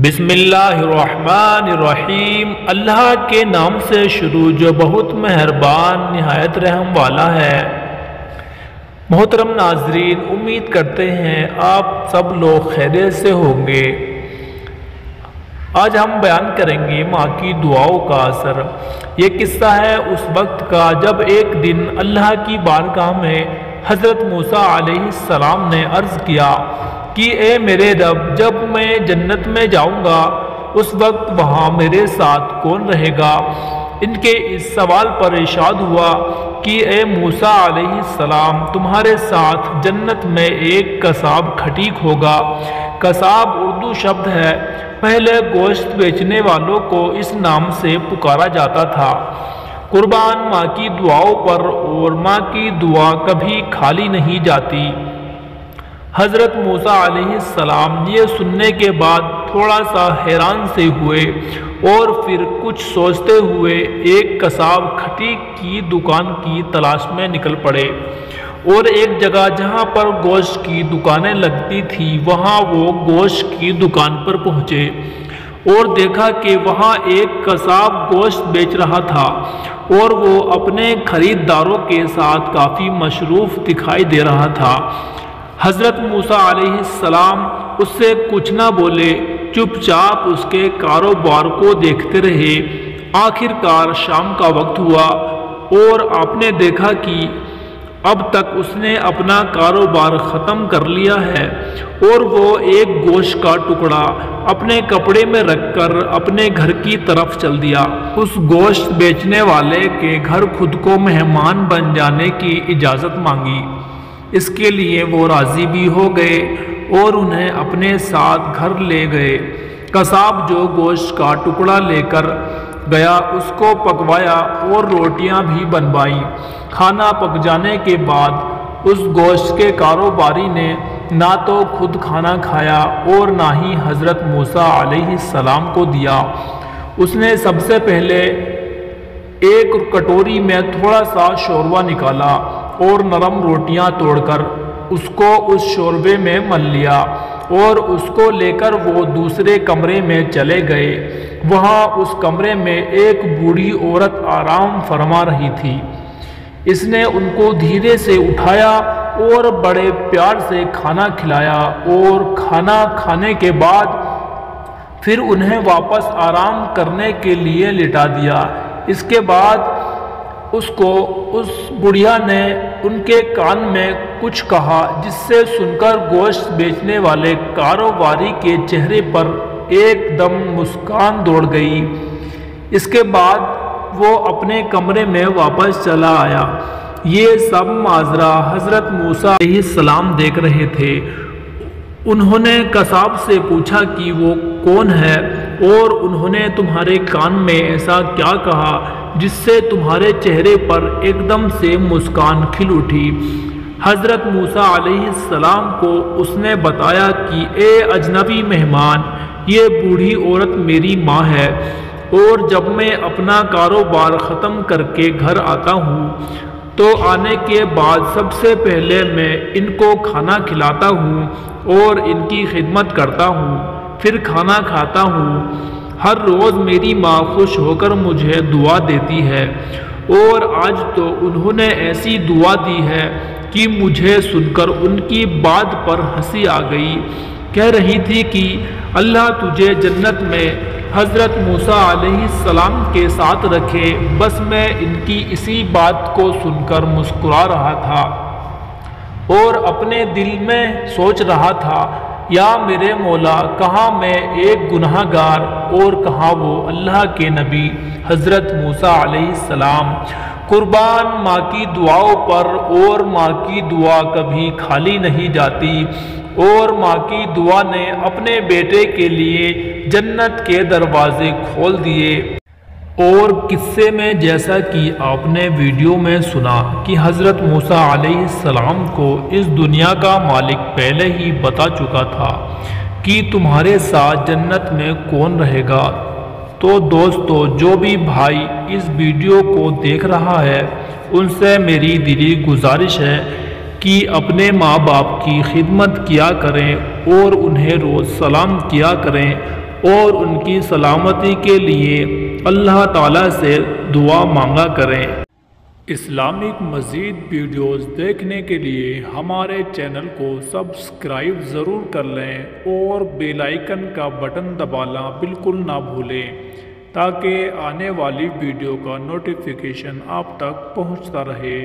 بسم اللہ الرحمن الرحیم۔ اللہ کے نام سے شروع جو بہت مہربان نہایت رحم والا ہے۔ محترم ناظرین، امید کرتے ہیں آپ سب لوگ خیریت سے ہوں گے۔ آج ہم بیان کریں گے ماں کی دعاؤں کا اثر۔ یہ قصہ ہے اس وقت کا جب ایک دن اللہ کی بارگاہ میں حضرت موسیٰ علیہ السلام نے عرض کیا کہ اے میرے رب، جب میں جنت میں جاؤں گا اس وقت وہاں میرے ساتھ کون رہے گا؟ ان کے اس سوال پر ارشاد ہوا کہ اے موسیٰ علیہ السلام، تمہارے ساتھ جنت میں ایک قصاب کھٹیک ہوگا۔ قصاب اردو شبد ہے، پہلے گوشت بیچنے والوں کو اس نام سے پکارا جاتا تھا۔ قربان ماں کی دعاؤں پر، اور ماں کی دعا کبھی خالی نہیں جاتی۔ حضرت موسیٰ علیہ السلام یہ سننے کے بعد تھوڑا سا حیران سے ہوئے اور پھر کچھ سوچتے ہوئے ایک قصاب کھٹیک کی دکان کی تلاش میں نکل پڑے، اور ایک جگہ جہاں پر گوشت کی دکانیں لگتی تھی وہاں وہ گوشت کی دکان پر پہنچے اور دیکھا کہ وہاں ایک قصاب گوشت بیچ رہا تھا، اور وہ اپنے خریداروں کے ساتھ کافی مصروف دکھائی دے رہا تھا۔ حضرت موسیٰ علیہ السلام اس سے کچھ نہ بولے، چپ چاپ اس کے کاروبار کو دیکھتے رہے۔ آخر کار شام کا وقت ہوا اور آپ نے دیکھا کہ اب تک اس نے اپنا کاروبار ختم کر لیا ہے، اور وہ ایک گوشت کا ٹکڑا اپنے کپڑے میں رکھ کر اپنے گھر کی طرف چل دیا۔ اس گوشت بیچنے والے کے گھر خود کو مہمان بن جانے کی اجازت مانگی۔ اس کے لیے وہ راضی بھی ہو گئے اور انہیں اپنے ساتھ گھر لے گئے۔ قصاب جو گوشت کا ٹکڑا لے کر گیا اس کو پکوایا اور روٹیاں بھی بنوائی۔ کھانا پک جانے کے بعد اس گوشت کے کاروباری نے نہ تو خود کھانا کھایا اور نہ ہی حضرت موسیٰ علیہ السلام کو دیا۔ اس نے سب سے پہلے ایک کٹوری میں تھوڑا سا شوربہ نکالا اور نرم روٹیاں توڑ کر اس کو اس شوربے میں مل لیا، اور اس کو لے کر وہ دوسرے کمرے میں چلے گئے۔ وہاں اس کمرے میں ایک بوڑھی عورت آرام فرما رہی تھی۔ اس نے ان کو دھیرے سے اٹھایا اور بڑے پیار سے کھانا کھلایا، اور کھانا کھانے کے بعد پھر انہیں واپس آرام کرنے کے لیے لٹا دیا۔ اس کے بعد اس بڑھیا نے ان کے کان میں کچھ کہا، جس سے سن کر گوشت بیچنے والے کاروباری کے چہرے پر ایک دم مسکان دوڑ گئی۔ اس کے بعد وہ اپنے کمرے میں واپس چلا آیا۔ یہ سب ماجرا حضرت موسیٰ علیہ السلام دیکھ رہے تھے۔ انہوں نے قصاب سے پوچھا کہ وہ کون ہے، اور انہوں نے تمہارے کان میں ایسا کیا کہا جس سے تمہارے چہرے پر ایک دم سے مسکان کھل اٹھی؟ حضرت موسیٰ علیہ السلام کو اس نے بتایا کہ اے اجنبی مہمان، یہ بوڑھی عورت میری ماں ہے، اور جب میں اپنا کاروبار ختم کر کے گھر آتا ہوں تو آنے کے بعد سب سے پہلے میں ان کو کھانا کھلاتا ہوں اور ان کی خدمت کرتا ہوں، پھر کھانا کھاتا ہوں۔ ہر روز میری ماں خوش ہو کر مجھے دعا دیتی ہے، اور آج تو انہوں نے ایسی دعا دی ہے کہ مجھے سن کر ان کی بات پر ہنسی آ گئی۔ کہہ رہی تھی کہ اللہ تجھے جنت میں حضرت موسیٰ علیہ السلام کے ساتھ رکھے۔ بس میں ان کی اسی بات کو سن کر مسکرا رہا تھا اور اپنے دل میں سوچ رہا تھا، یا میرے مولا، کہاں میں ایک گناہ گار اور کہاں وہ اللہ کے نبی حضرت موسیٰ علیہ السلام۔ قربان ماں کی دعاؤں پر، اور ماں کی دعا کبھی خالی نہیں جاتی، اور ماں کی دعا نے اپنے بیٹے کے لیے جنت کے دروازے کھول دیے۔ اور قصے میں جیسا کہ آپ نے ویڈیو میں سنا کہ حضرت موسیٰ علیہ السلام کو اس دنیا کا مالک پہلے ہی بتا چکا تھا کہ تمہارے ساتھ جنت میں کون رہے گا۔ تو دوستو، جو بھی بھائی اس ویڈیو کو دیکھ رہا ہے ان سے میری دلی گزارش ہے کہ اپنے ماں باپ کی خدمت کیا کریں اور انہیں روز سلام کیا کریں، اور ان کی سلامتی کے لیے اللہ تعالیٰ سے دعا مانگا کریں۔ اسلامک مزید ویڈیوز دیکھنے کے لیے ہمارے چینل کو سبسکرائب ضرور کر لیں اور بیل آئیکن کا بٹن دبانا بالکل نہ بھولیں تاکہ آنے والی ویڈیو کا نوٹیفیکیشن آپ تک پہنچتا رہے۔